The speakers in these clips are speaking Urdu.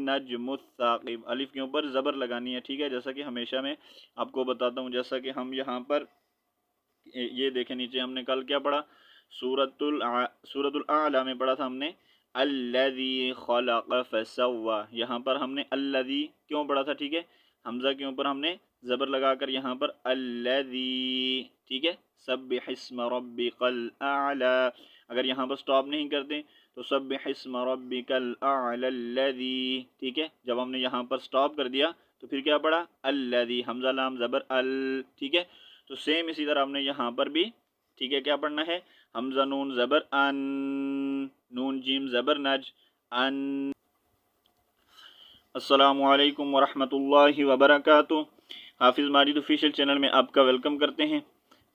النجم الثاقب، الف کے اوپر زبر لگانی ہے، ٹھیک ہے، جیسا کہ ہمیشہ میں آپ کو بتاتا ہوں. جیسا کہ ہم یہاں پر یہ دیکھیں نیچے ہم نے کل کیا پڑھا، سورۃ الاعلی میں پڑھا تھا ہم نے الذی خلق فسوى، یہاں پر ہم نے الذی کیوں پڑھا تھا، ٹھیک ہے، حمزہ کے اوپر ہم نے زبر لگا کر یہاں پر الذی، ٹھیک ہے، سبح اسم ربک الاعلی. اگر یہاں پر سٹاپ نہیں کرتے تو سبح اسم ربک الاعلی الذی، ٹھیک ہے. جب ہم نے یہاں پر سٹاپ کر دیا تو پھر کیا پڑھا الذی، حمزہ لام زبر ال، ٹھیک ہے. تو سیم اسی طرح ہم نے یہاں پر بھی، ٹھیک ہے، کیا پڑھنا ہے، حمزہ نون زبر ان، نون جیم زبر نج، ان. السلام علیکم ورحمۃ اللہ وبرکاتہ. حافظ ماجد آفیشیل چینل میں آپ کا ویلکم کرتے ہیں.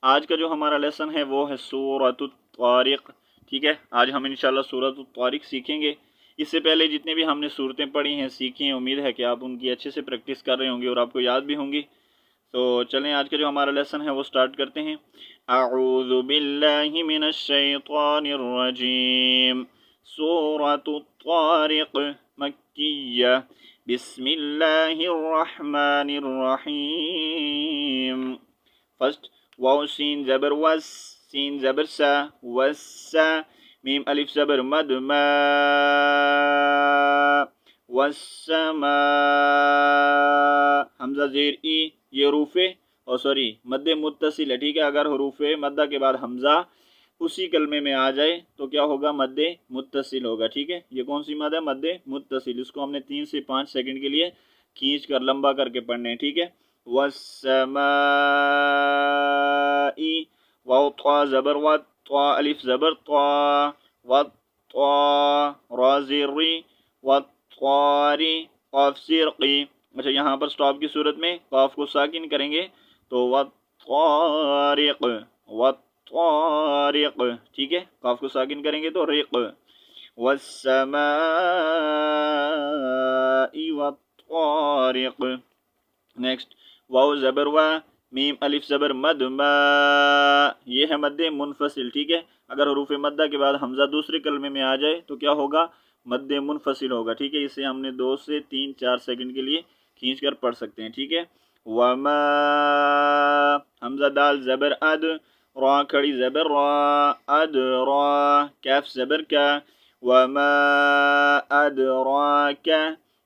آج کا جو ہمارا لیسن ہے وہ ہے سورۃ الطارق، ٹھیک ہے. آج ہم انشاءاللہ سورۃ الطارق سیکھیں گے. اس سے پہلے جتنے بھی ہم نے صورتیں پڑھی ہیں سیکھی ہیں، امید ہے کہ آپ ان کی اچھے سے پریکٹس کر رہے ہوں گے اور آپ کو یاد بھی ہوں گی. تو چلیں آج کا جو ہمارا لیسن ہے وہ سٹارٹ کرتے ہیں. اعوذ باللہ من الشیطان الرجیم. سورۃ الطارق مکیہ. بسم اللہ الرحمن الرحیم. فرسٹ واو سین زبر وس، سین زبر سا، وسا. میم الف زبر مد ما، والسماء. حمزہ زیر ای، یہ حروف مد متصل ہے، ٹھیک ہے. اگر حروف مدہ کے بعد حمزہ اسی کلمے میں آ جائے تو کیا ہوگا، مد متصل ہوگا، ٹھیک ہے. یہ کون سی مد ہے، مد متصل. اس کو ہم نے 3 سے 5 سیکنڈ کے لیے کھینچ کر لمبا کر کے پڑھنے ہیں، ٹھیک ہے. والسماء، واو طا زبر و، طا الف زبر طا، والطا را زیر ری، والطاری قاف زیر قی. اچھا یہاں پر سٹاپ کی صورت میں قاف کو ساکن کریں گے تو والطارق، والطارق، ٹھیک ہے. قاف کو ساکن کریں گے تو ریق. والسماء والطارق. نیکسٹ واو زبر و، میم الف زبر مد ما، یہ ہے مد منفصل، ٹھیک ہے. اگر حروف مدہ کے بعد حمزہ دوسرے کلمے میں آ جائے تو کیا ہوگا، مد منفصل ہوگا، ٹھیک ہے. اسے ہم نے 2 سے 3 4 سیکنڈ کے لیے کھینچ کر پڑھ سکتے ہیں، ٹھیک ہے. وما، حمزہ دال زبر اد، را کھڑی زبر را، اد را. کیف زبر کا، وما ادراک.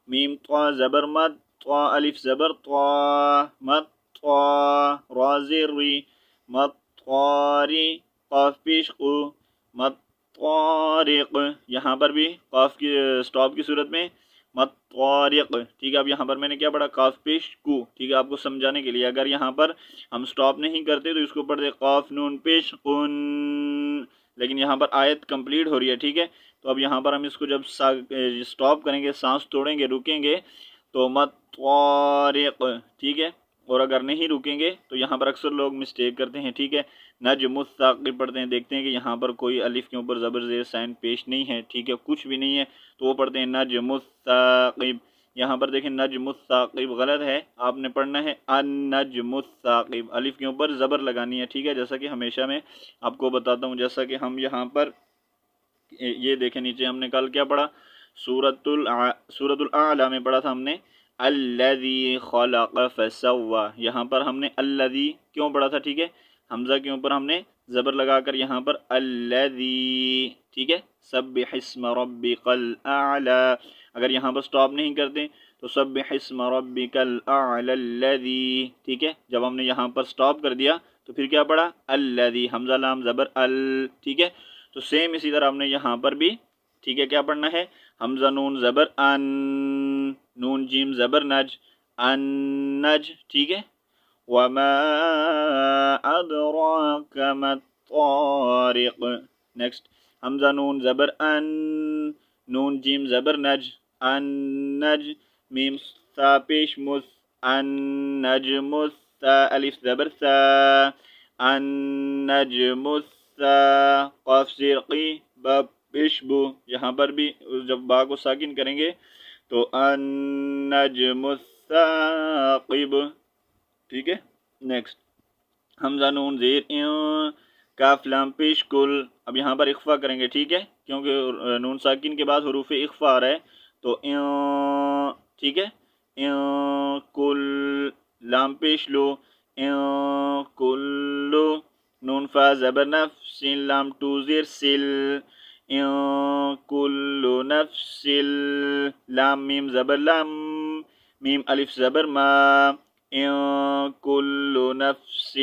میم طا زبر مد، طا الف زبر طا، مد طا. را زیر ری، مد طاری. قاف پیش قو، مد طارق. یہاں پر بھی قاف کی سٹاپ کی صورت میں مد طارق، ٹھیک ہے. اب یہاں پر میں نے کیا پڑھا، قاف پیش کو، ٹھیک ہے. آپ کو سمجھانے کے لیے اگر یہاں پر ہم سٹاپ نہیں کرتے تو اس کو پڑھتے قاف نون پیش قن، لیکن یہاں پر آیت کمپلیٹ ہو رہی ہے، ٹھیک ہے. تو اب یہاں پر ہم اس کو جب سٹاپ کریں گے، سانس توڑیں گے، رکیں گے تو مد طارق، ٹھیک ہے. اور اگر نہیں رکیں گے تو یہاں پر اکثر لوگ مسٹیک کرتے ہیں، ٹھیک ہے. نجم الثاقب پڑھتے ہیں، دیکھتے ہیں کہ یہاں پر کوئی الف کے اوپر زبر زیر سائن پیش نہیں ہے، ٹھیک ہے، کچھ بھی نہیں ہے، تو وہ پڑھتے ہیں نجم الثاقب. یہاں پر دیکھیں نجم الثاقب غلط ہے، آپ نے پڑھنا ہے النجم الثاقب، الف کے اوپر زبر لگانی ہے، ٹھیک ہے. جیسا کہ ہمیشہ میں آپ کو بتاتا ہوں. جیسا کہ ہم یہاں پر یہ دیکھیں نیچے ہم نے کل کیا پڑھا، سورۃ الاعلی میں پڑھا تھا ہم نے الذی خلق فسوى. یہاں پر ہم نے الذی کیوں پڑھا تھا، ٹھیک ہے. حمزہ کے اوپر ہم نے زبر لگا کر یہاں پر الذی، ٹھیک ہے. سبح اسم ربک الاعلی. اگر یہاں پر سٹاپ نہیں کرتے تو سبح اسم ربک الاعلی الذی، ٹھیک ہے. جب ہم نے یہاں پر سٹاپ کر دیا تو پھر کیا پڑھا الذی، حمزہ لام زبر ال، ٹھیک ہے. تو سیم اسی طرح ہم نے یہاں پر بھی، ٹھیک ہے، کیا پڑھنا ہے، حمزہ نون زبر ان، نون جیم زبر نج، ان نج، ٹھیک ہے. وما ادراک ما الطارق. نیکسٹ حمزہ نون زبر ان، نون جیم زبر نج، ان نج. میم سا پیش مس، ان نجم السا الف زبر سا، ان نجم السا. قاف زیر قی، با پیش بو. یہاں پر بھی جب با کو ساکن کریں گے تو ان نجم الثاقب، ٹھیک ہے. نیکسٹ حمزہ نون زیر کاف لام پیش کل. اب یہاں پر اخفا کریں گے، ٹھیک ہے، کیونکہ نون ساکن کے بعد حروف اخفا آ رہا ہے تو ٹھیک ہے. کل لام پیش لو کلو نون فا زبر نفس لام ٹو زیر سل کلو نفس لام میم زبر لام میم الف زبر ما کلو نفس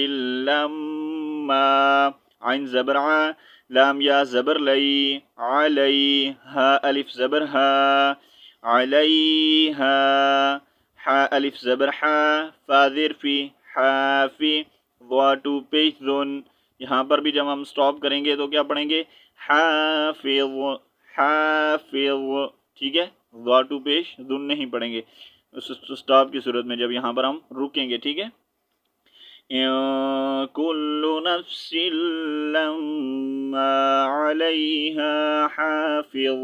لما عین زبر ع لام یا زبر لی علی ہا الف زبر ہا علیہا حا الف زبر حا فا زیر فی حافی ضا ٹو پیش ذن. یہاں پر بھی جب ہم سٹاپ کریں گے تو کیا پڑھیں گے حافظ حافظ. ٹھیک ہے, ضا ٹو پیش ذن نہیں پڑھیں گے سٹاپ کی صورت میں جب یہاں پر ہم رکیں گے. ٹھیک ہے, کل نفس لما علیہا حافظ.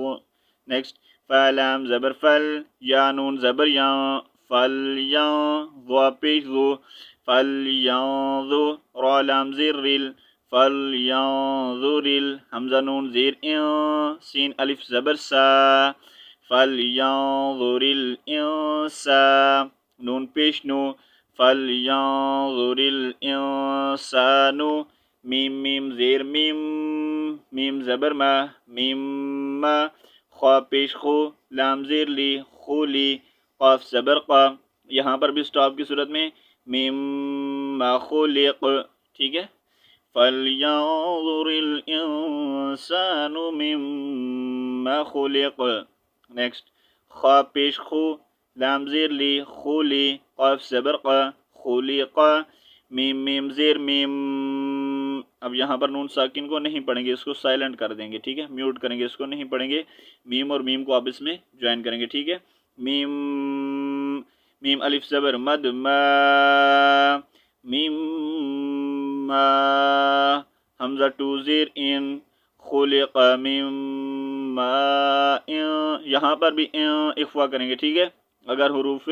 نیکسٹ فلام زبر فل یا نون زبر یا فل یا ضا پیش ذو فل ینظر را لام زیر رل فل ینظر حمزہ نون زیر سین الف زبر سا فل ینظر الانسا نون پیش نو فل ینظر الانسان میم میم زیر میم میم زبر ما میم ما خوا پیش خو لام زیر لی خولی قاف زبر قا. یہاں پر بھی سٹاپ کی صورت میں میم ما خلق. ٹھیک ہے, فَلْيَنظُرِ الْإِنسَانُ مِمَّا خُلِقَ. نیکسٹ خوا پیش خو لام زیر لی خولی قاف زبر قا خلق میم میم زیر میم. اب یہاں پر نون ساکن کو نہیں پڑھیں گے, اس کو سائلنٹ کر دیں گے. ٹھیک ہے, میوٹ کریں گے, اس کو نہیں پڑھیں گے. میم اور میم کو آپ اس میں جوائن کریں گے. ٹھیک ہے, میم میم الف زبر مد ما میم ما حمزہ ٹو زیر ان خلق میم ما. یہاں پر بھی اخفا کریں گے. ٹھیک ہے, اگر حروف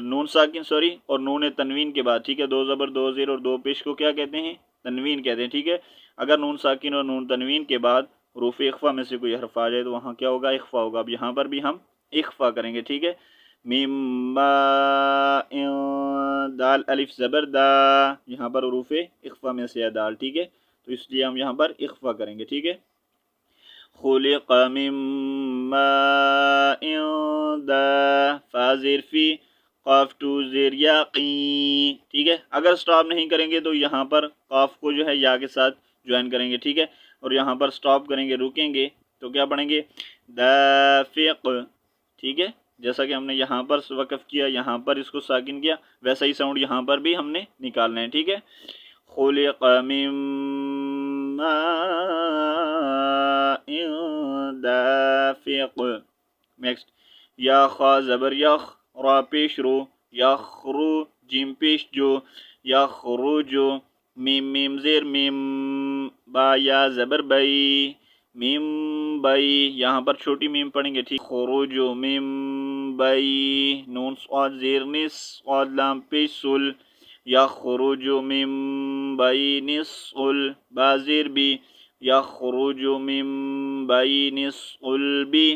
نون ساکن اور نون تنوین کے بعد, ٹھیک ہے, دو زبر دو زیر اور دو پیش کو کیا کہتے ہیں, تنوین کہتے ہیں. ٹھیک ہے, اگر نون ساکن اور نون تنوین کے بعد حروف اخفا میں سے کوئی حرف آ جائے تو وہاں کیا ہوگا, اخفا ہوگا. اب یہاں پر بھی ہم اخفا کریں گے. ٹھیک ہے, میم ما دال الف زبر دا, یہاں پر حروف اخفا میں سے ہے دال. ٹھیک ہے, تو اس لیے ہم یہاں پر اخفا کریں گے. ٹھیک ہے, خلق من ماء دا فا زیر فی قاف ٹو زیر یاقی. ٹھیک ہے, اگر سٹاپ نہیں کریں گے تو یہاں پر قاف کو جو ہے یا کے ساتھ جوائن کریں گے. ٹھیک ہے, اور یہاں پر سٹاپ کریں گے, رکیں گے تو کیا پڑھیں گے دافق. ٹھیک ہے, جیسا کہ ہم نے یہاں پر وقف کیا, یہاں پر اس کو ساکن کیا, ویسا ہی ساؤنڈ یہاں پر بھی ہم نے نکالنا ہے. ٹھیک ہے, خلق من ماء دافق. نیکسٹ یا خا زبر یخ را پیش رو یخرو جیم پیش جو یخرجو میم میم زیر میم با یا زبر بئی میم بئی. یہاں پر چھوٹی میم پڑھیں گے. ٹھیک, خروجو میم بئی نون صاد زیر نس صاد لام پیش سل یخرجو میم بئی نس سل با زیر بی یخرجو میم بئی نس سل بی.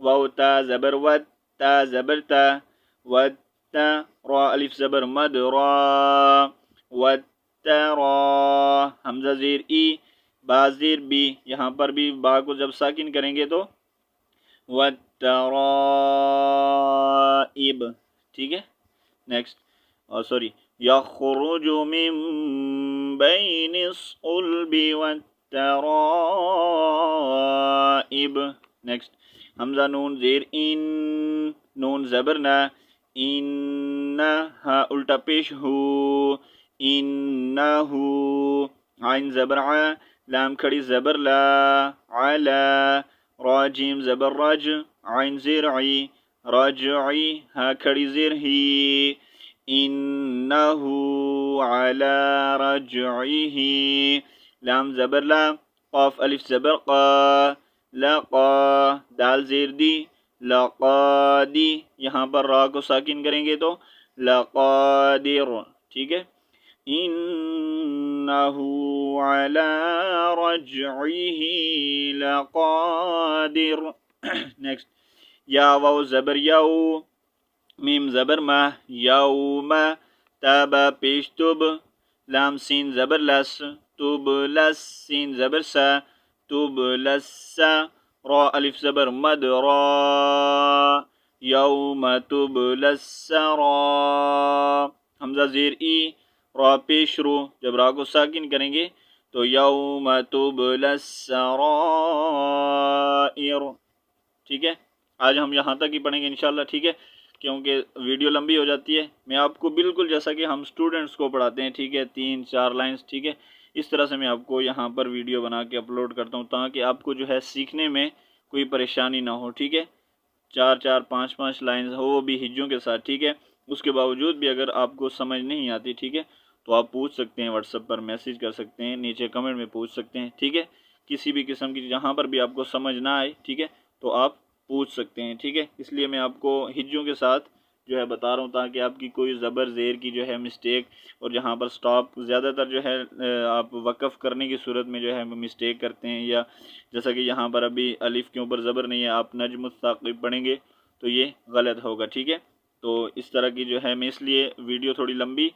واو تا زبر ود تا زبر تا ود تا را الف زبر مد را ود تا را حمزہ زیر ای با زیر بی. یہاں پر بھی با کو جب ساکن کریں گے تو والترائب. ٹھیک ہے, نیکسٹ یخرج من بین الصلب والترائب. نیکسٹ حمزہ نون زیر ان نون زبر نا ان ہا الٹا پیش ہو انہو عین زبر ع لام کھڑی زبر لا علا را جیم زبر رج عین زیر عی رجعی ہا کھڑی زیر ہی انہو علا رجعیہ لام زبر لا قاف الف زبر قا لقا دال زیر دی لقادی. یہاں پر را کو ساکن کریں گے تو لقادر. ٹھیک ہے, انہو علی رجعہ لقادر. نیکسٹ یا واو زبر یو، میم زبر ما، یوم، تابا پیش تب، لام سین زبر لس، تب لس، سین زبر سا، تب لس، را الف زبر مد، را، یوم تب لس را، حمزہ زیر ای، را پیش رو، جب را کو ساکن کریں گے تو یوم تبل السرائر، ٹھیک ہے۔ آج ہم یہاں تک ہی پڑھیں گے انشاءاللہ، ٹھیک ہے، کیونکہ ویڈیو لمبی ہو جاتی ہے۔ میں آپ کو بالکل جیسا کہ ہم سٹوڈنٹس کو پڑھاتے ہیں، ٹھیک ہے، 3-4 لائنز، ٹھیک ہے، اس طرح سے میں آپ کو یہاں پر ویڈیو بنا کے اپلوڈ کرتا ہوں تاکہ آپ کو جو ہے سیکھنے میں کوئی پریشانی نہ ہو، ٹھیک ہے۔ 4-4 5-5 لائنز ہو، وہ بھی ہجوں کے ساتھ، ٹھیک ہے۔ اس کے باوجود بھی اگر آپ کو سمجھ نہیں آتی، ٹھیک ہے، تو آپ پوچھ سکتے ہیں، واٹس ایپ پر میسیج کر سکتے ہیں، نیچے کمنٹ میں پوچھ سکتے ہیں، ٹھیک ہے۔ کسی بھی قسم کی جہاں پر بھی آپ کو سمجھ نہ آئے، ٹھیک ہے، تو آپ پوچھ سکتے ہیں، ٹھیک ہے۔ اس لیے میں آپ کو ہجوں کے ساتھ جو ہے بتا رہا ہوں تاکہ آپ کی کوئی زبر زیر کی جو ہے مسٹیک، اور جہاں پر سٹاپ زیادہ تر جو ہے آپ وقف کرنے کی صورت میں جو ہے مسٹیک کرتے ہیں، یا جیسا کہ یہاں پر ابھی الف کے اوپر زبر نہیں ہے، آپ نجم الثاقب پڑھیں گے تو یہ غلط ہوگا، ٹھیک ہے۔ تو اس طرح کی جو ہے میں اس لیے ویڈیو تھوڑی لمبی،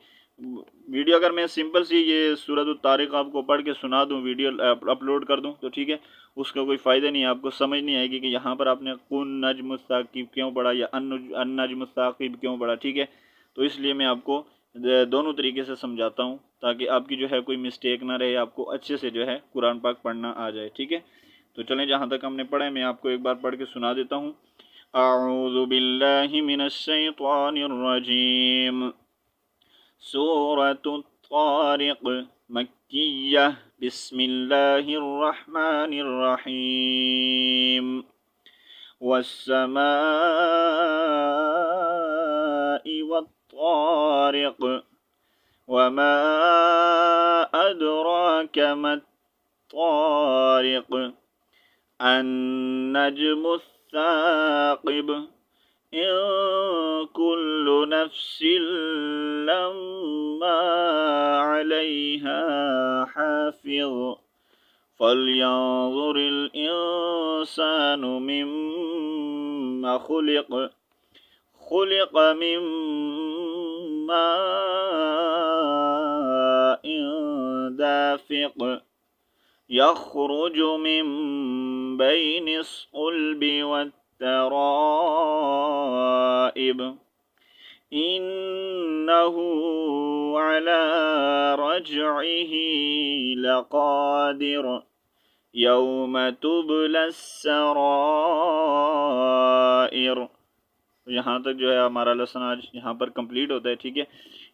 ویڈیو اگر میں سمپل سی یہ سورۃ الطارق آپ کو پڑھ کے سنا دوں، ویڈیو اپلوڈ کر دوں تو ٹھیک ہے، اس کا کوئی فائدہ نہیں ہے، آپ کو سمجھ نہیں آئے گی کہ یہاں پر آپ نے کن نجم الثاقب کیوں پڑھا یا ان نجم الثاقب کیوں پڑھا، ٹھیک ہے۔ تو اس لیے میں آپ کو دونوں طریقے سے سمجھاتا ہوں تاکہ آپ کی جو ہے کوئی مسٹیک نہ رہے، آپ کو اچھے سے جو ہے قرآن پاک پڑھنا آ جائے، ٹھیک ہے۔ تو چلیں جہاں تک ہم نے پڑھا ہے میں آپ کو ایک بار پڑھ کے سنا دیتا ہوں۔ اعوذ باللہ من الشیطان الرجیم، سورۃ الطارق مکیہ، بسم اللہ الرحمن الرحیم، والسماء والطارق، وما أدراك ما الطارق، النجم الثاقب، إن كل نفس لما عليها حافظ، فلينظر الإنسان مما خلق، خلق من ماء دافق، يخرج من بين الصلب والترائب، إنه على رجعه لقادر، يوم تبلى السرائر۔ یہاں تک جو ہے ہمارا لیسن آج یہاں پر کمپلیٹ ہوتا ہے، ٹھیک ہے۔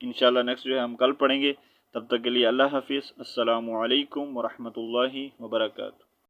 انشاءاللہ نیکسٹ جو ہے ہم کل پڑھیں گے، تب تک کے لیے اللہ حافظ، السلام علیکم ورحمۃ اللہ وبرکاتہ۔